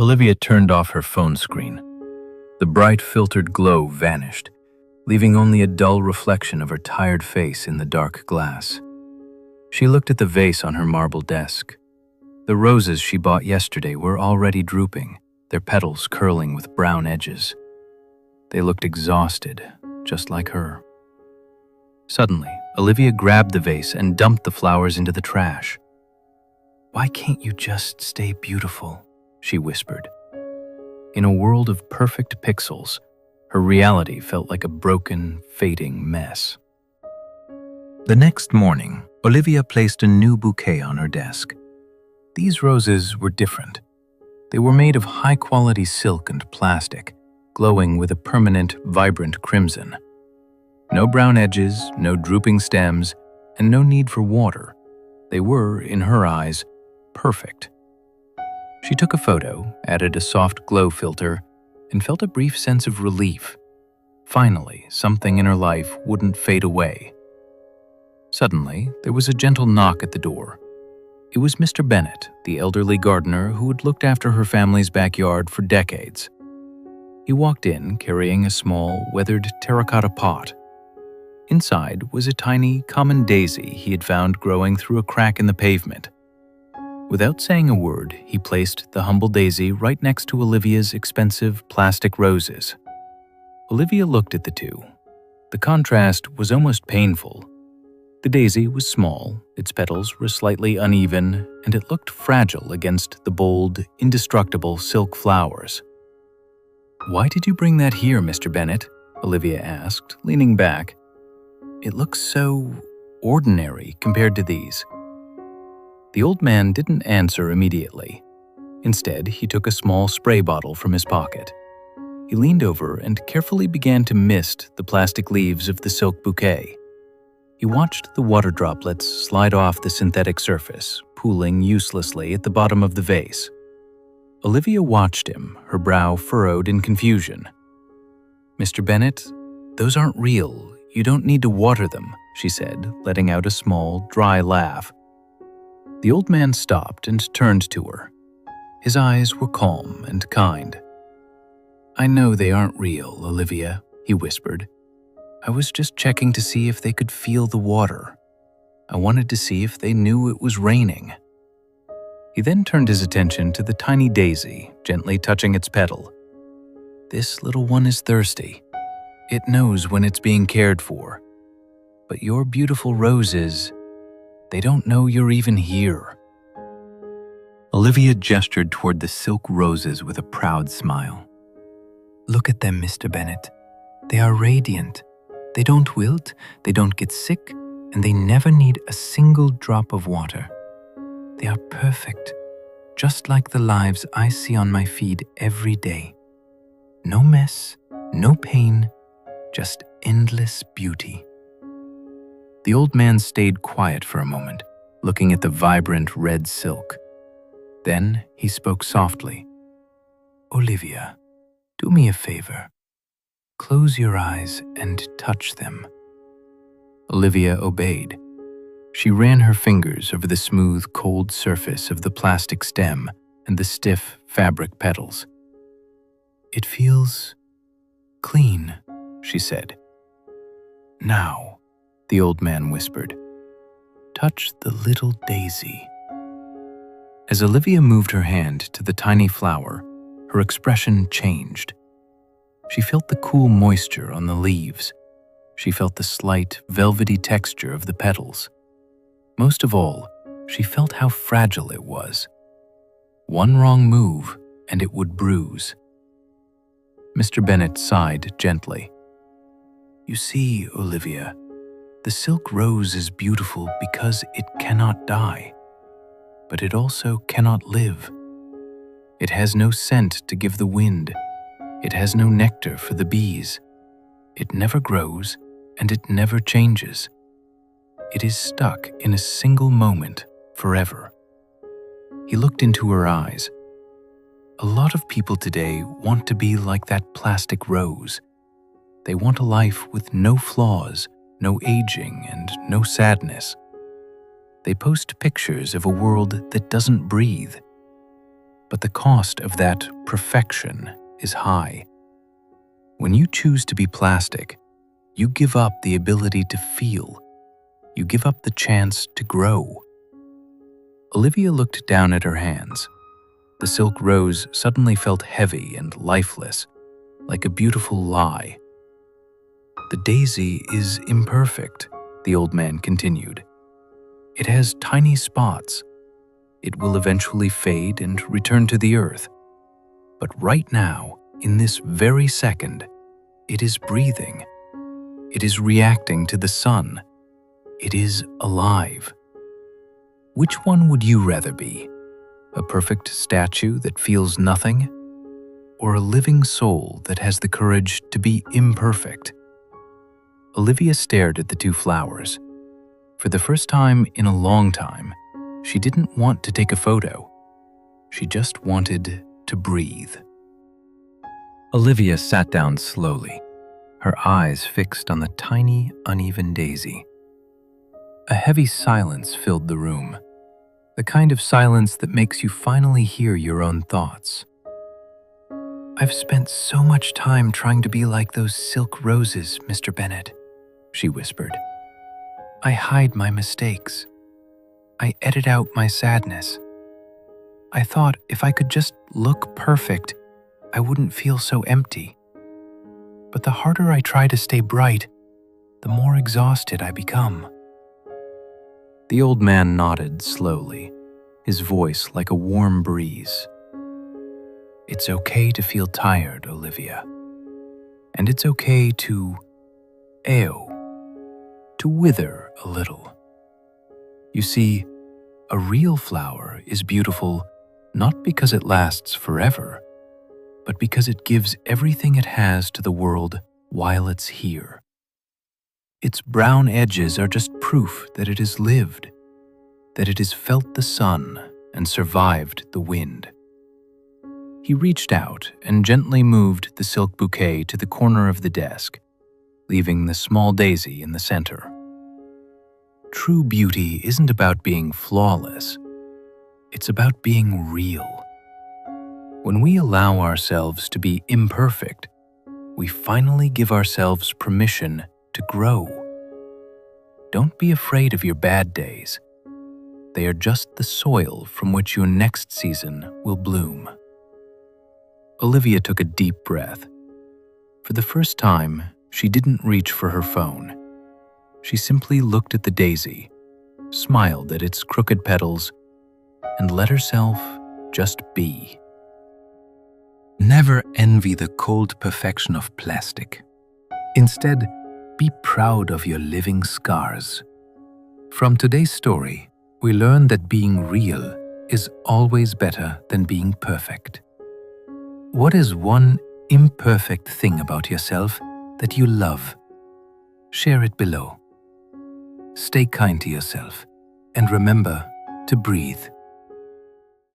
Olivia turned off her phone screen. The bright filtered glow vanished, leaving only a dull reflection of her tired face in the dark glass. She looked at the vase on her marble desk. The roses she bought yesterday were already drooping, their petals curling with brown edges. They looked exhausted, just like her. Suddenly, Olivia grabbed the vase and dumped the flowers into the trash. "Why can't you just stay beautiful?" she whispered. In a world of perfect pixels, her reality felt like a broken, fading mess. The next morning, Olivia placed a new bouquet on her desk. These roses were different. They were made of high-quality silk and plastic, glowing with a permanent, vibrant crimson. No brown edges, no drooping stems, and no need for water. They were, in her eyes, perfect. She took a photo, added a soft glow filter, and felt a brief sense of relief. Finally, something in her life wouldn't fade away. Suddenly, there was a gentle knock at the door. It was Mr. Bennett, the elderly gardener who had looked after her family's backyard for decades. He walked in carrying a small, weathered terracotta pot. Inside was a tiny, common daisy he had found growing through a crack in the pavement. Without saying a word, he placed the humble daisy right next to Olivia's expensive plastic roses. Olivia looked at the two. The contrast was almost painful. The daisy was small, its petals were slightly uneven, and it looked fragile against the bold, indestructible silk flowers. "Why did you bring that here, Mr. Bennett?" Olivia asked, leaning back. "It looks so ordinary compared to these." The old man didn't answer immediately. Instead, he took a small spray bottle from his pocket. He leaned over and carefully began to mist the plastic leaves of the silk bouquet. He watched the water droplets slide off the synthetic surface, pooling uselessly at the bottom of the vase. Olivia watched him, her brow furrowed in confusion. "Mr. Bennett, those aren't real. You don't need to water them," she said, letting out a small, dry laugh. The old man stopped and turned to her. His eyes were calm and kind. "I know they aren't real, Olivia," he whispered. "I was just checking to see if they could feel the water. I wanted to see if they knew it was raining." He then turned his attention to the tiny daisy, gently touching its petal. "This little one is thirsty. It knows when it's being cared for. But your beautiful roses, they don't know you're even here." Olivia gestured toward the silk roses with a proud smile. "Look at them, Mr. Bennett. They are radiant. They don't wilt, they don't get sick, and they never need a single drop of water. They are perfect, just like the lives I see on my feed every day. No mess, no pain, just endless beauty." The old man stayed quiet for a moment, looking at the vibrant red silk. Then he spoke softly. "Olivia, do me a favor. Close your eyes and touch them." Olivia obeyed. She ran her fingers over the smooth, cold surface of the plastic stem and the stiff fabric petals. "It feels clean," she said. "Now," the old man whispered, "touch the little daisy." As Olivia moved her hand to the tiny flower, her expression changed. She felt the cool moisture on the leaves. She felt the slight, velvety texture of the petals. Most of all, she felt how fragile it was. One wrong move, and it would bruise. Mr. Bennett sighed gently. "You see, Olivia, the silk rose is beautiful because it cannot die, but it also cannot live. It has no scent to give the wind. It has no nectar for the bees. It never grows, and it never changes. It is stuck in a single moment forever." He looked into her eyes. "A lot of people today want to be like that plastic rose. They want a life with no flaws, no aging, and no sadness. They post pictures of a world that doesn't breathe. but the cost of that perfection is high. When you choose to be plastic, you give up the ability to feel. You give up the chance to grow. Olivia looked down at her hands. The silk rose suddenly felt heavy and lifeless, like a beautiful lie. "The daisy is imperfect," the old man continued. "It has tiny spots. It will eventually fade and return to the earth. But right now, in this very second, it is breathing. It is reacting to the sun. It is alive. Which one would you rather be? A perfect statue that feels nothing? Or a living soul that has the courage to be imperfect?" Olivia stared at the two flowers. For the first time in a long time, she didn't want to take a photo. She just wanted to breathe. Olivia sat down slowly, her eyes fixed on the tiny, uneven daisy. A heavy silence filled the room, the kind of silence that makes you finally hear your own thoughts. "I've spent so much time trying to be like those silk roses, Mr. Bennett," she whispered. "I hide my mistakes. I edit out my sadness. I thought if I could just look perfect, I wouldn't feel so empty. But the harder I try to stay bright, the more exhausted I become." The old man nodded slowly, his voice like a warm breeze. "It's okay to feel tired, Olivia. And it's okay to wither a little. You see, a real flower is beautiful not because it lasts forever, but because it gives everything it has to the world while it's here. Its brown edges are just proof that it has lived, that it has felt the sun and survived the wind." He reached out and gently moved the silk bouquet to the corner of the desk, leaving the small daisy in the center. True beauty isn't about being flawless. It's about being real. When we allow ourselves to be imperfect, we finally give ourselves permission to grow. Don't be afraid of your bad days. They are just the soil from which your next season will bloom. Olivia took a deep breath. For the first time, she didn't reach for her phone. She simply looked at the daisy, smiled at its crooked petals, and let herself just be. Never envy the cold perfection of plastic. Instead, be proud of your living scars. From today's story, we learn that being real is always better than being perfect. What is one imperfect thing about yourself that you love? Share it below. Stay kind to yourself and remember to breathe.